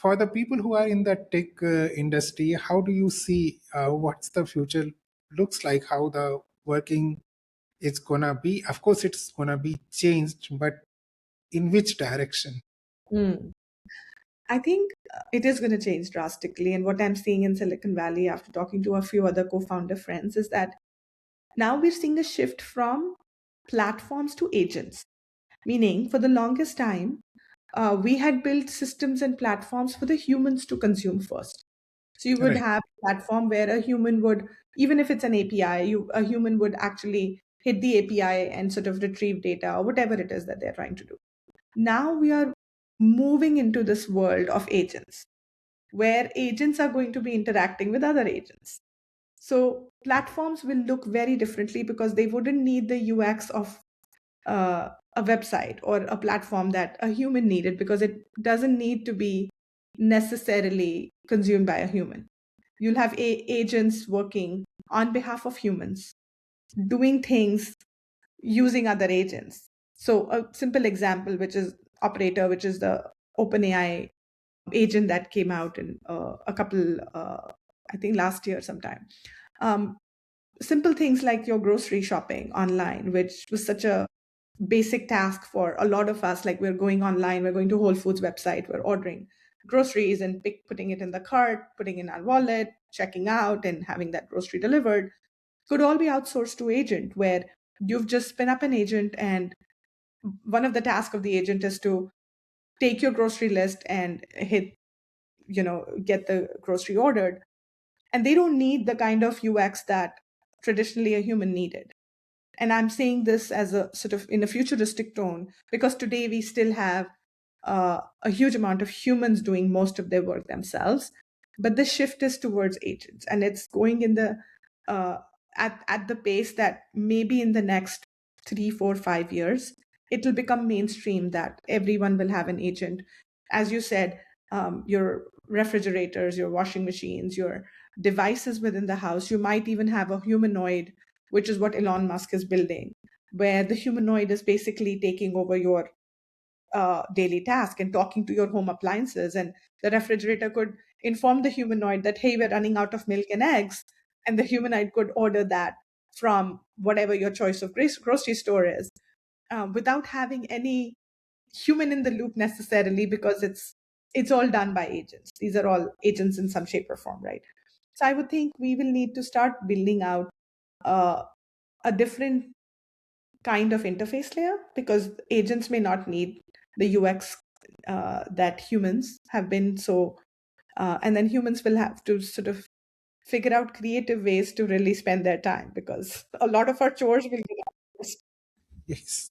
for the people who are in the tech industry, how do you see what's the future looks like? How the working is gonna be? Of course, it's gonna be changed, but in which direction? Mm. I think it is going to change drastically. And what I'm seeing in Silicon Valley after talking to a few other co founder friends is that now we're seeing a shift from platforms to agents. Meaning, for the longest time, we had built systems and platforms for the humans to consume first. So you would Right. have a platform where a human would, even if it's an API, a human would actually hit the API and sort of retrieve data or whatever it is that they're trying to do. Now we are moving into this world of agents, where agents are going to be interacting with other agents. So platforms will look very differently because they wouldn't need the UX of a website or a platform that a human needed, because it doesn't need to be necessarily consumed by a human. You'll have agents working on behalf of humans, doing things using other agents. So a simple example, which is Operator, which is the OpenAI agent that came out in a couple, I think last year sometime. Um, Simple things like your grocery shopping online, which was such a basic task for a lot of us. Like, we're going online, we're going to Whole Foods website, we're ordering groceries and putting it in the cart, putting in our wallet, checking out, and having that grocery delivered, could all be outsourced to agent, where you've just spin up an agent, and one of the tasks of the agent is to take your grocery list and hit, get the grocery ordered. And they don't need the kind of UX that traditionally a human needed. And I'm saying this as a sort of in a futuristic tone, because today we still have a huge amount of humans doing most of their work themselves. But the shift is towards agents, and it's going in the uh, at the pace that maybe in the next 3, 4, 5 years, it will become mainstream that everyone will have an agent. As you said, your refrigerators, your washing machines, your devices within the house, you might even have a humanoid, which is what Elon Musk is building, where the humanoid is basically taking over your daily task and talking to your home appliances. And the refrigerator could inform the humanoid that, hey, we're running out of milk and eggs. And the humanoid could order that from whatever your choice of grocery store is, without having any human in the loop necessarily, because it's all done by agents. These are all agents in some shape or form, right? So I would think we will need to start building out uh, a different kind of interface layer, because agents may not need the UX that humans have been. So, and then humans will have to sort of figure out creative ways to really spend their time, because a lot of our chores will be outsourced. Yes.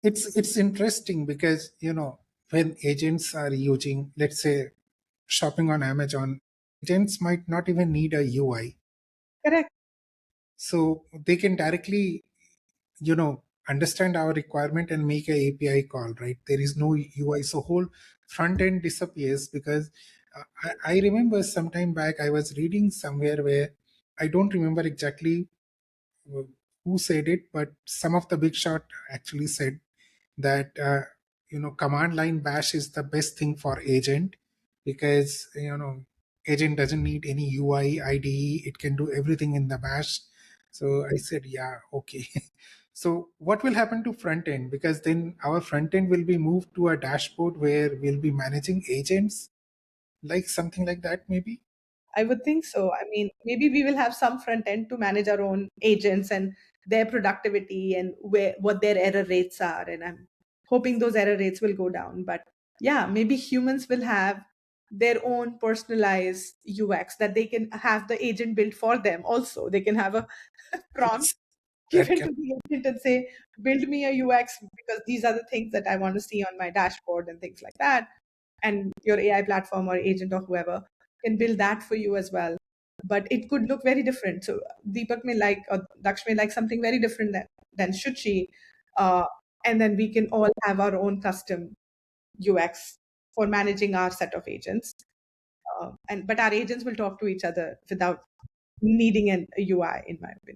It's interesting because when agents are using, let's say, shopping on Amazon, agents might not even need a UI, Correct. so they can directly understand our requirement and make a API call. Right, there is no UI, so whole front end disappears. Because I remember some time back I was reading somewhere where I don't remember exactly who said it, but some of the big shot actually said that command line bash is the best thing for agent, because agent doesn't need any UI IDE, it can do everything in the bash. So I said, yeah, okay. So what will happen to front end? Because then our front end will be moved to a dashboard where we'll be managing agents, like something like that maybe. I would think so. I mean, maybe we will have some front end to manage our own agents and their productivity and what their error rates are. And I'm hoping those error rates will go down. But yeah, maybe humans will have their own personalized UX that they can have the agent built for them. Also, they can have a prompt Yes, that given can. to the agent and say, build me a UX because these are the things that I want to see on my dashboard and things like that. And your AI platform or agent or whoever can build that for you as well. But it could look very different. So Deepak may like, or Daksh may like something very different than Shuchi. Uh, and then we can all have our own custom UX for managing our set of agents. But our agents will talk to each other without needing a UI, in my opinion.